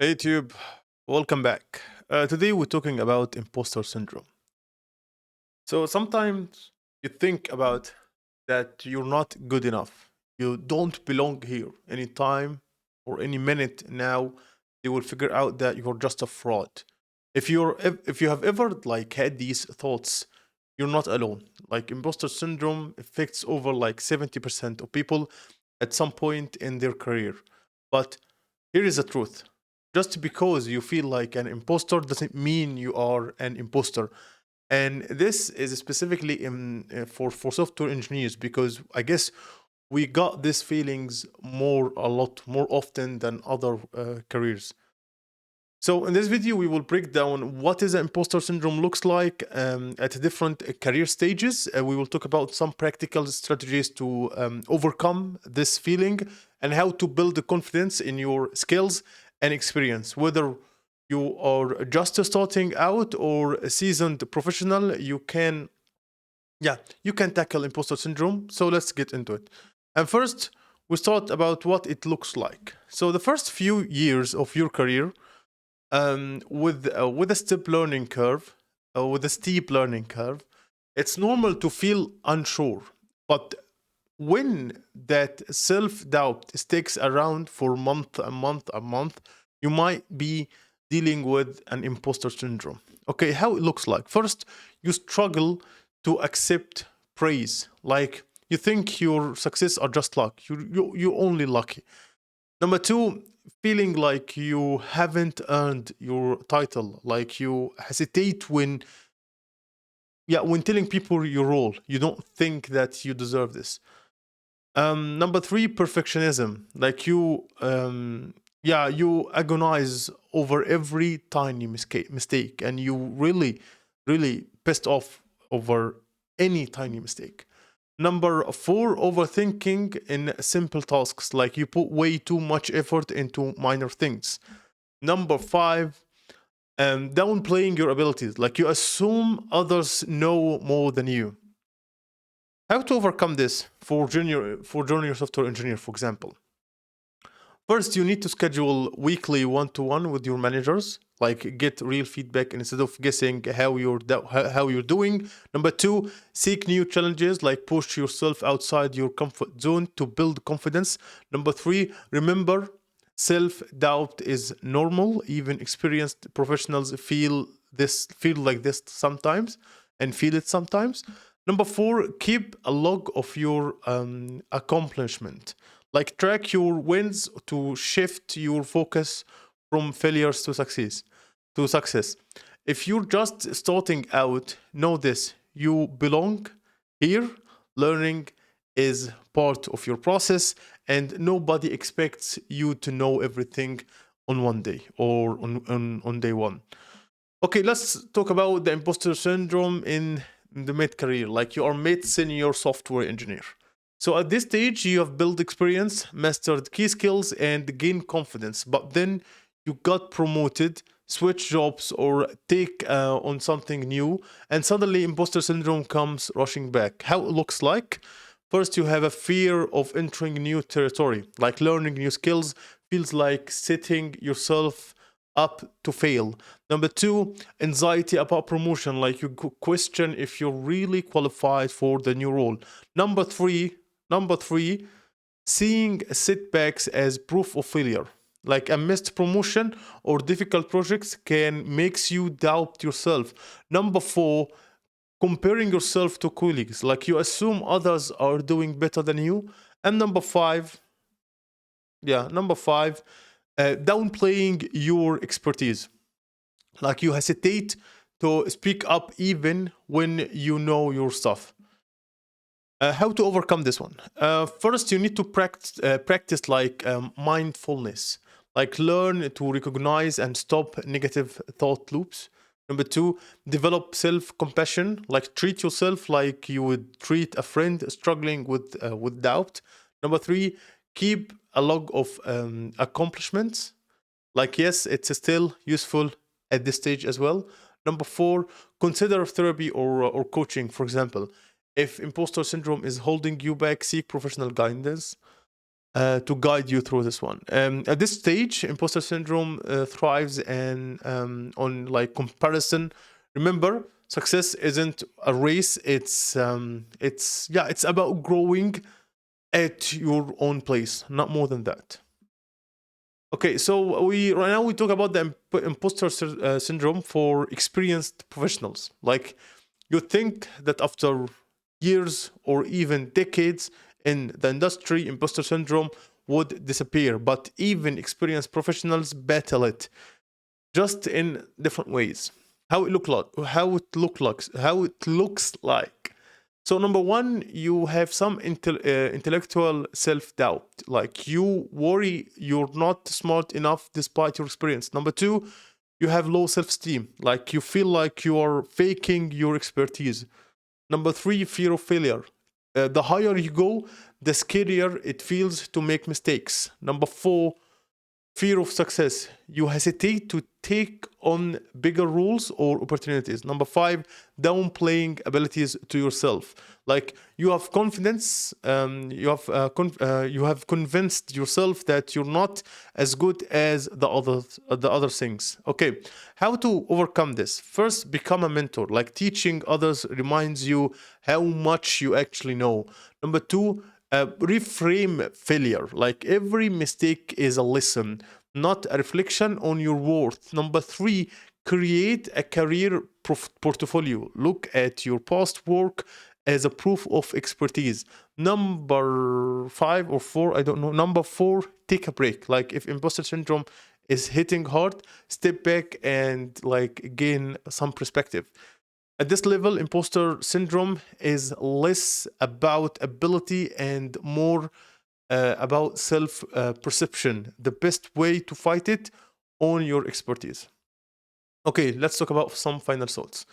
Hey Tube, welcome back. Today we're talking about imposter syndrome. So sometimes you think about that you're not good enough. You don't belong here. Any time or any minute now, they will figure out that you're just a fraud. If you have ever had these thoughts, you're not alone. Like imposter syndrome affects over 70% of people at some point in their career. But here is the truth. Just because you feel like an imposter doesn't mean you are an imposter. And this is specifically for software engineers because I guess we got these feelings a lot more often than other careers. So in this video, we will break down what is imposter syndrome looks like at different career stages. We will talk about some practical strategies to overcome this feeling and how to build the confidence in your skills and experience. Whether you are just starting out or a seasoned professional, you can tackle imposter syndrome. So let's get into it. And first, we start about what it looks like. So the first few years of your career with a with a steep learning curve, it's normal to feel unsure. But when that self doubt sticks around for a month, you might be dealing with an imposter syndrome. Okay, how it looks like. First, you struggle to accept praise. Like you think your success are just luck. You're only lucky. Number two, feeling like you haven't earned your title, like you hesitate when telling people your role. You don't think that you deserve this. Number three, perfectionism. You agonize over every tiny mistake, and you really pissed off over any tiny mistake. Number four, overthinking in simple tasks, like you put way too much effort into minor things. Number five, downplaying your abilities, like you assume others know more than you. How to overcome this for junior software engineer, for example? First, you need to schedule weekly one-to-one with your managers, like get real feedback instead of guessing how you're doing. Number two, seek new challenges, like push yourself outside your comfort zone to build confidence. Number three, remember self-doubt is normal. Even experienced professionals feel like this sometimes and feel it sometimes. Number four, keep a log of your accomplishment. Like track your wins to shift your focus from failures to success. If you're just starting out, know this: you belong here. Learning is part of your process, and nobody expects you to know everything on one day or on day one. Okay, let's talk about the imposter syndrome in the mid career. Like you are mid senior software engineer. So at this stage, you have built experience, mastered key skills, and gained confidence. But then you got promoted, switch jobs, or take on something new, and suddenly imposter syndrome comes rushing back. How it looks like? First, you have a fear of entering new territory, like learning new skills feels like setting yourself up to fail. Number two, anxiety about promotion, like you question if you're really qualified for the new role. Number three, Number three, seeing setbacks as proof of failure. Like a missed promotion or difficult projects can makes you doubt yourself. Number four, comparing yourself to colleagues. Like you assume others are doing better than you. And number five, downplaying your expertise. Like you hesitate to speak up even when you know your stuff. How to overcome this one? First, you need to practice mindfulness, like learn to recognize and stop negative thought loops. Number two, develop self compassion, like treat yourself like you would treat a friend struggling with doubt. Number three, keep a log of accomplishments. Like yes, it's still useful at this stage as well. Number four, consider therapy or coaching, for example. If imposter syndrome is holding you back, seek professional guidance. to guide you through this one. At this stage, imposter syndrome thrives and on like comparison. Remember, success isn't a race. It's about growing at your own pace, not more than that. Okay, so we right now we talk about the imposter syndrome for experienced professionals. Like, you think that after years or even decades in the industry, imposter syndrome would disappear, but even experienced professionals battle it, just in different ways. How it looks like. So number one, you have some intellectual self-doubt. Like, you worry you're not smart enough despite your experience. Number two, you have low self-esteem. Like, you feel like you are faking your expertise. Number three, fear of failure. The higher you go, the scarier it feels to make mistakes. Number four, fear of success. You hesitate to take on bigger roles or opportunities. Number five, downplaying abilities to yourself. Like, you have confidence, you have convinced yourself that you're not as good as the other things. Okay, how to overcome this? First, become a mentor. Like, teaching others reminds you how much you actually know. Number two, reframe failure. Like, every mistake is a lesson, not a reflection on your worth. Number three, create a career portfolio. Look at your past work as a proof of expertise. Number five or four, I don't know. Number four, take a break. Like, if imposter syndrome is hitting hard, step back and like gain some perspective. At this level, imposter syndrome is less about ability and more about self perception. The best way to fight it, own your expertise. Okay, let's talk about some final thoughts.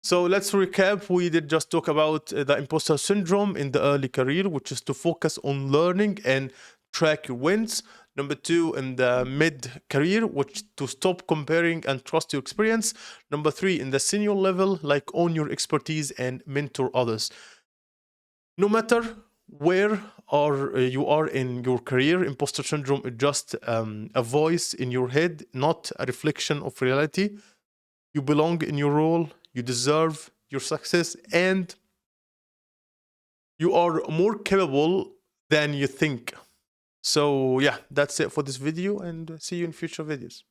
So let's recap. We did just talk about the imposter syndrome in the early career, which is to focus on learning and track your wins. Number two, in the mid career, which to stop comparing and trust your experience. Number three, in the senior level, like own your expertise and mentor others. No matter where you are in your career, imposter syndrome is just a voice in your head, not a reflection of reality. You belong in your role, you deserve your success, and you are more capable than you think. So yeah, that's it for this video, and see you in future videos.